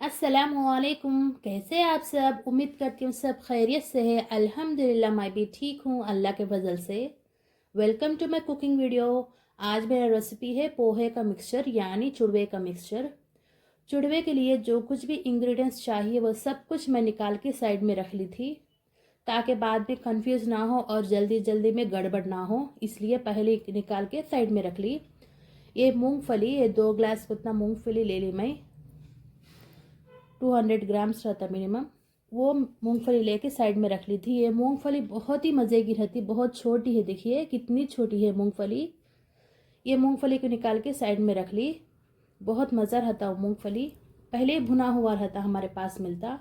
अस्सलामुअलैकुम। कैसे हैं आप सब? उम्मीद करती हूँ सब खैरियत से है। अल्हम्दुलिल्लाह मैं भी ठीक हूँ अल्लाह के फजल से। Welcome to my cooking video. आज मेरा रेसिपी है पोहे का मिक्सचर यानी चुड़वे का मिक्सचर। चुड़वे के लिए जो कुछ भी इंग्रेडिएंट्स चाहिए वो सब कुछ मैं निकाल के साइड में रख ली थी, ताकि बाद में कंफ्यूज ना हो और जल्दी जल्दी में गड़बड़ ना हो, इसलिए पहले निकाल के साइड में रख ली। ये मूंगफली, ये 2 ग्लास उतना मूंगफली ले ली मैं। 200 ग्राम्स रहता मिनिमम। वो मूंगफली लेके साइड में रख ली थी। ये मूंगफली बहुत ही मज़े की रहती, बहुत छोटी है, देखिए कितनी छोटी है मूंगफली। ये मूंगफली को निकाल के साइड में रख ली। बहुत मज़ा रहता वो मूंगफली, पहले भुना हुआ रहता हमारे पास मिलता।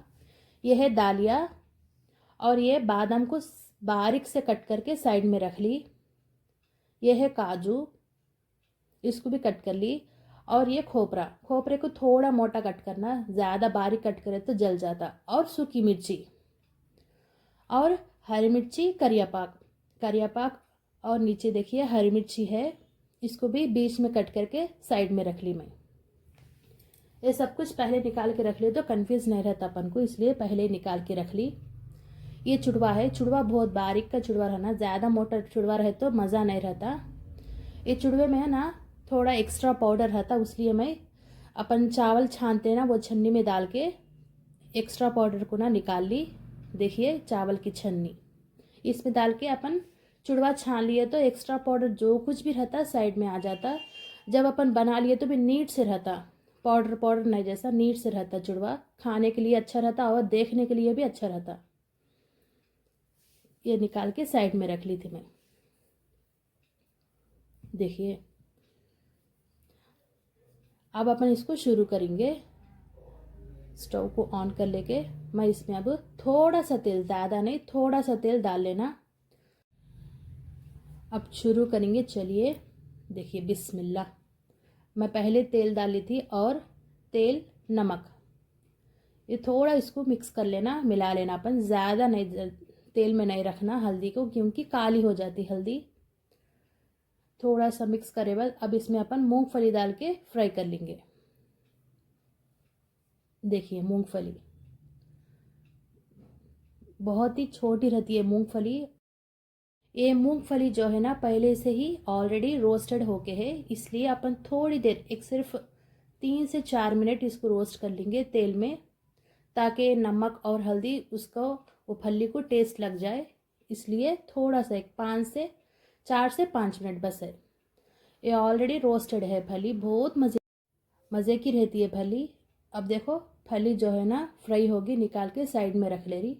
यह है दालिया, और ये बादाम को बारीक से कट करके साइड में रख ली। यह है काजू, इसको भी कट कर ली। और ये खोपरा, खोपरे को थोड़ा मोटा कट करना, ज़्यादा बारीक कट करे तो जल जाता। और सूखी मिर्ची और हरी मिर्ची, करियापाक करियापाक। और नीचे देखिए हरी मिर्ची है, इसको भी बीच में कट करके साइड में रख ली मैं। ये सब कुछ पहले निकाल के रख ली तो कंफ्यूज नहीं रहता अपन को, इसलिए पहले निकाल के रख ली। ये चुड़वा है, चुड़वा बहुत बारीक का चुड़वा रहना, ज़्यादा मोटा चुड़वा रहे तो मज़ा नहीं रहता। ये चुड़वे में है ना थोड़ा एक्स्ट्रा पाउडर रहता, इसलिए मैं अपन चावल छानते ना वो छन्नी में डाल के एक्स्ट्रा पाउडर को ना निकाल ली। देखिए चावल की छन्नी, इसमें डाल के अपन चुड़वा छान लिए तो एक्स्ट्रा पाउडर जो कुछ भी रहता साइड में आ जाता। जब अपन बना लिए तो भी नीट से रहता, पाउडर पाउडर नहीं जैसा नीट से रहता चुड़वा। खाने के लिए अच्छा रहता और देखने के लिए भी अच्छा रहता। ये निकाल के साइड में रख ली थी मैं। देखिए अब अपन इसको शुरू करेंगे। स्टोव को ऑन कर लेके मैं इसमें अब थोड़ा सा तेल, ज़्यादा नहीं थोड़ा सा तेल डाल लेना। अब शुरू करेंगे, चलिए। देखिए बिस्मिल्लाह। मैं पहले तेल डाली थी और तेल, नमक, ये थोड़ा इसको मिक्स कर लेना, मिला लेना। अपन ज़्यादा नहीं तेल में नहीं रखना हल्दी को, क्योंकि काली हो जाती हल्दी। थोड़ा सा मिक्स करे बाद अब इसमें अपन मूंगफली डाल के फ्राई कर लेंगे। देखिए मूंगफली बहुत ही छोटी रहती है मूंगफली। ये मूंगफली जो है ना पहले से ही ऑलरेडी रोस्टेड होके है, इसलिए अपन थोड़ी देर, एक सिर्फ 3 से 4 मिनट इसको रोस्ट कर लेंगे तेल में, ताकि नमक और हल्दी उसको, वो फली को टेस्ट लग जाए। इसलिए थोड़ा सा, एक 4 से 5 मिनट बस है। ये ऑलरेडी रोस्टेड है फली, बहुत मज़े की रहती है फली। अब देखो फली जो है ना फ्राई होगी, निकाल के साइड में रख ले रही।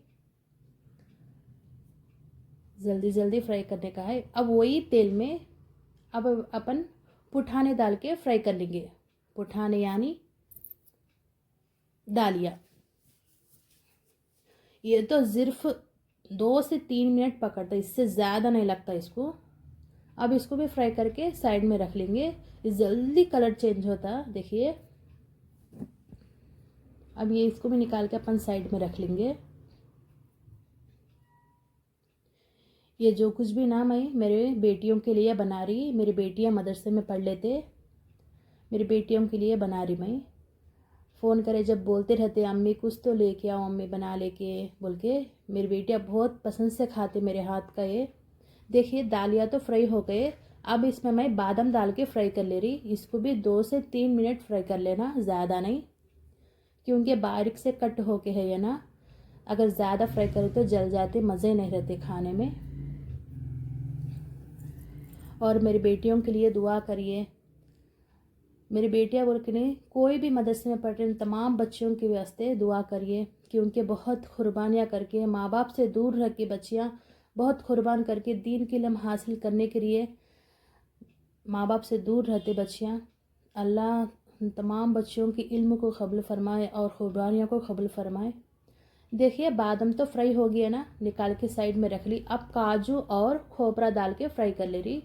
जल्दी जल्दी फ्राई करने का है। अब वही तेल में अब अपन पुठाने डाल के फ्राई कर लेंगे। पुठाने यानी दालिया। ये तो सिर्फ 2 से 3 मिनट पकड़ता, इससे ज़्यादा नहीं लगता इसको। अब इसको भी फ्राई करके साइड में रख लेंगे। जल्दी कलर चेंज होता, देखिए। अब ये इसको भी निकाल के अपन साइड में रख लेंगे। ये जो कुछ भी ना मैं मेरे बेटियों के लिए बना रही, मेरी बेटियां मदरसे में पढ़ लेते, मेरी बेटियों के लिए बना रही मैं। फ़ोन करे जब बोलते रहते अम्मी कुछ तो लेके आओ, अम्मी बना लेके बोल के। मेरी बेटियां बहुत पसंद से खाते मेरे हाथ का ये। देखिए दालिया तो फ्राई हो गए। अब इसमें मैं बादाम डाल के फ्राई कर ले रही। इसको भी 2 से 3 मिनट फ्राई कर लेना, ज़्यादा नहीं, क्योंकि बारीक से कट होके है ये ना। अगर ज़्यादा फ्राई करें तो जल जाते, मज़े नहीं रहते खाने में। और मेरी बेटियों के लिए दुआ करिए। मेरी बेटियां बोल के नहीं, कोई भी मदरसे में पढ़ रहे तमाम बच्चियों के वास्ते दुआ करिए, क्योंकि बहुत कुर्बानियाँ करके, माँ बाप से दूर रह के बच्चियाँ बहुत कुर्बान करके दीन के इल्म हासिल करने के लिए माँ बाप से दूर रहते बच्चियाँ। अल्लाह तमाम बच्चियों की इल्म को कबूल फरमाए और कुर्बानियों को कबूल फरमाए। देखिए बादाम तो फ्राई हो गया ना, निकाल के साइड में रख ली। अब काजू और खोपरा डाल के फ्राई कर ले रही।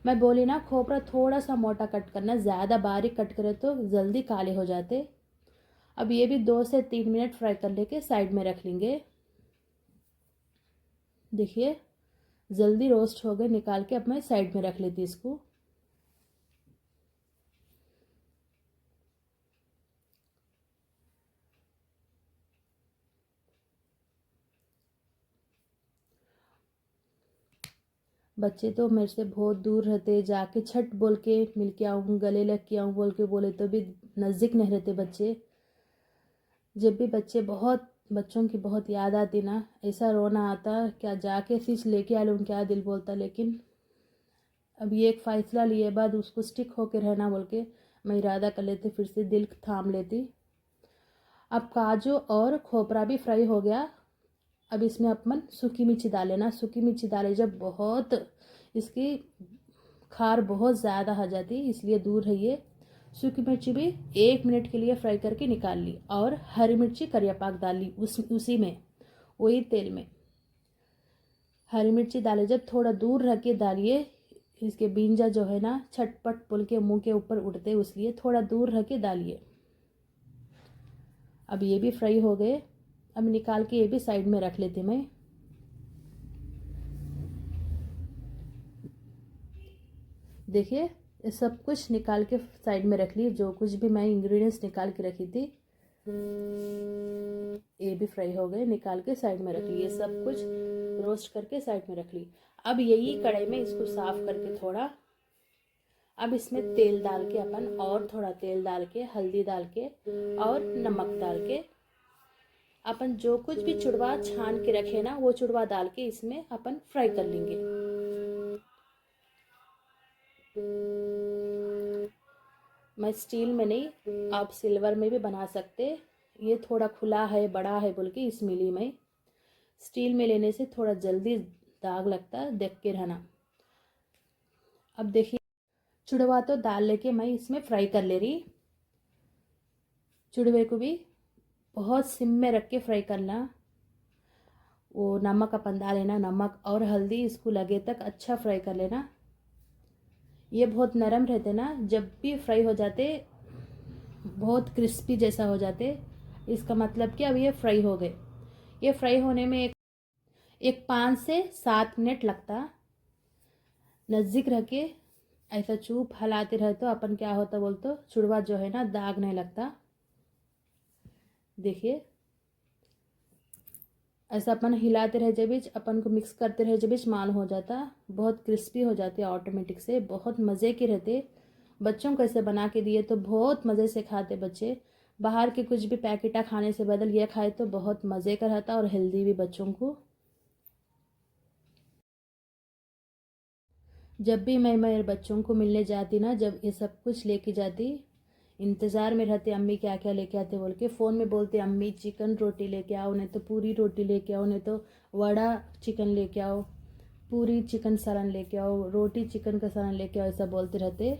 मैं बोली ना खोपरा थोड़ा सा मोटा कट करना, ज़्यादा बारीक कट करे तो जल्दी काले हो जाते। अब ये भी 2 से 3 मिनट फ्राई कर लेके साइड में रख लेंगे। देखिए जल्दी रोस्ट हो गए, निकाल के अब मैं साइड में रख लेती इसको। बच्चे तो मेरे से बहुत दूर रहते, जाके छट बोल के मिल के आऊँ, गले लग के आऊँ बोल के बोले तो भी नज़दीक नहीं रहते बच्चे। जब भी बच्चों की बहुत याद आती ना, ऐसा रोना आता क्या जाके फिर लेके आ लूँ, क्या दिल बोलता। लेकिन अब ये एक फ़ैसला लिए बाद उसको स्टिक होके रहना बोल के मैं इरादा कर लेती, फिर से दिल थाम लेती। अब काजू और खोपरा भी फ्राई हो गया। अब इसमें अपन सूखी मिर्ची डाले ना, सूखी मिर्ची डाले जब बहुत इसकी खार बहुत ज़्यादा हो जाती, इसलिए दूर रहिए। सूखी मिर्ची भी 1 मिनट के लिए फ्राई करके निकाल ली और हरी मिर्ची करियापाक डाल ली उसी में, वही तेल में। हरी मिर्ची डाले जब थोड़ा दूर रख के डालिए, इसके बींजा जो है ना छटपट बोल के मुंह के ऊपर उठते, इसलिए थोड़ा दूर रख के डालिए। अब ये भी फ्राई हो गए। अब निकाल के ये भी साइड में रख लेती मैं। देखिए ये सब कुछ निकाल के साइड में रख ली, जो कुछ भी मैं इंग्रेडिएंट्स निकाल के रखी थी ये भी फ्राई हो गए, निकाल के साइड में रख ली। ये सब कुछ रोस्ट करके साइड में रख ली। अब यही कढ़ाई में इसको साफ करके थोड़ा, अब इसमें तेल डाल के अपन और थोड़ा तेल डाल के, हल्दी डाल के और नमक डाल के अपन जो कुछ भी चुड़वा छान के रखे ना वो चुड़वा डाल के इसमें अपन फ्राई कर लेंगे। मैं स्टील में नहीं, आप सिल्वर में भी बना सकते। ये थोड़ा खुला है, बड़ा है बोल के इसमें ली मैं। स्टील में लेने से थोड़ा जल्दी दाग लगता है, देख के रहना। अब देखिए चुड़वा तो डाल लेके मैं इसमें फ्राई कर ले रही। चुड़वे को भी बहुत सिम में रख के फ्राई करना। वो नमक अपन डाल लेना, नमक और हल्दी इसको लगे तक अच्छा फ्राई कर लेना। ये बहुत नरम रहते ना, जब भी फ्राई हो जाते बहुत क्रिस्पी जैसा हो जाते, इसका मतलब कि अब ये फ्राई हो गए। ये फ्राई होने में एक 5 से 7 मिनट लगता। नज़दीक रह के ऐसा चूप हलाते रहे तो अपन क्या होता बोल तो चुड़वा जो है ना दाग नहीं लगता। देखिए ऐसा अपन हिलाते रहे जब अपन को मिक्स करते रहे जब माल हो जाता, बहुत क्रिस्पी हो जाते ऑटोमेटिक से, बहुत मज़े के रहते। बच्चों को ऐसे बना के दिए तो बहुत मज़े से खाते बच्चे। बाहर के कुछ भी पैकेटा खाने से बदल ये खाए तो बहुत मज़े का रहता और हेल्दी भी बच्चों को। जब भी मैं मेरे बच्चों को मिलने जाती ना, जब ये सब कुछ लेके जाती, इंतज़ार में रहते अम्मी क्या क्या लेके आते बोल के। फ़ोन में बोलते अम्मी चिकन रोटी लेके आओ, नहीं तो पूरी रोटी लेके आओ, नहीं तो वड़ा चिकन लेके आओ, पूरी चिकन सालन लेके आओ, रोटी चिकन का सालन लेके आओ, ऐसा बोलते रहते।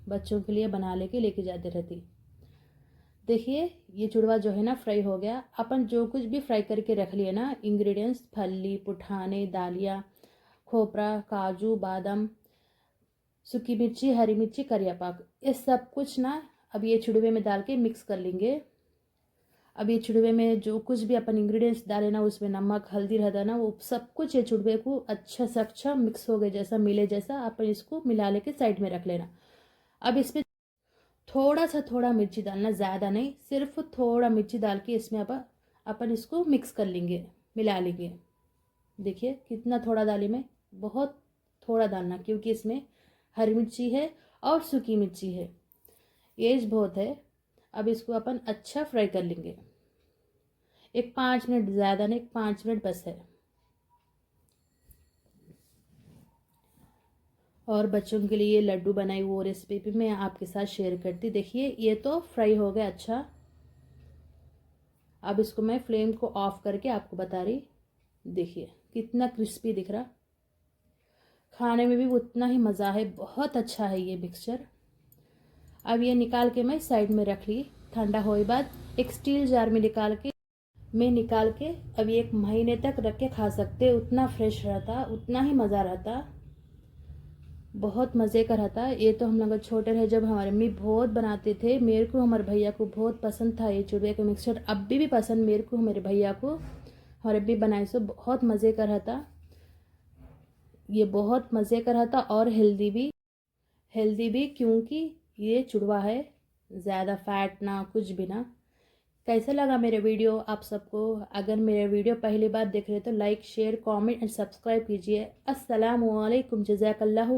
बच्चों के लिए बना लेके जाते रहती। देखिए ये चुड़वा जो है ना फ्राई हो गया। अपन जो कुछ भी फ्राई करके रख लिए ना इंग्रेडिएंट्स, फली पुठाने दालिया खोपरा काजू बादाम सूखी मिर्ची हरी मिर्ची करियापाक, ये सब कुछ ना अब ये चुड़वे में डाल के मिक्स कर लेंगे। अब ये चुड़वे में जो कुछ भी अपन इंग्रेडिएंट्स डाले ना उसमें नमक हल्दी रहता ना, वो सब कुछ ये चुड़वे को अच्छा से अच्छा मिक्स हो गए जैसा मिले जैसा अपन इसको मिला लेके साइड में रख लेना। अब इसमें थोड़ा मिर्ची डालना, ज़्यादा नहीं, सिर्फ थोड़ा मिर्ची डाल के इसमें अपन इसको मिक्स कर लेंगे, मिला लेंगे। देखिए कितना थोड़ा डाली मैं, बहुत थोड़ा डालना क्योंकि इसमें हरी मिर्ची है और सूखी मिर्ची है, एज बहुत है। अब इसको अपन अच्छा फ्राई कर लेंगे। एक 5 मिनट, ज़्यादा नहीं, 5 मिनट बस है। और बच्चों के लिए लड्डू बनाई वो रेसिपी भी मैं आपके साथ शेयर करती। देखिए ये तो फ्राई हो गया अच्छा। अब इसको मैं फ्लेम को ऑफ करके आपको बता रही। देखिए कितना क्रिस्पी दिख रहा, खाने में भी उतना ही मज़ा है, बहुत अच्छा है ये मिक्सचर। अब ये निकाल के मैं साइड में रख ली। ठंडा होने बाद एक स्टील जार में निकाल के अब 1 महीने तक रख के खा सकते। उतना फ्रेश रहता, उतना ही मज़ा रहता, बहुत मज़े का रहता। ये तो हम लोग छोटे रहे जब हमारे मम्मी बहुत बनाते थे, मेरे को हमारे भैया को बहुत पसंद था ये चुड़वे का मिक्सचर। अब भी पसंद मेरे को, मेरे भैया को, हमारे भी बनाए सो बहुत मज़े का रहता। ये बहुत मज़े का रहता और हेल्दी भी क्योंकि ये चुड़वा है, ज़्यादा फैट ना कुछ भी ना। कैसा लगा मेरा वीडियो आप सबको? अगर मेरा वीडियो पहली बार देख रहे हो तो like share comment and subscribe कीजिए। अस्सलामु अलैकुम, जज़ाकल्लाहु।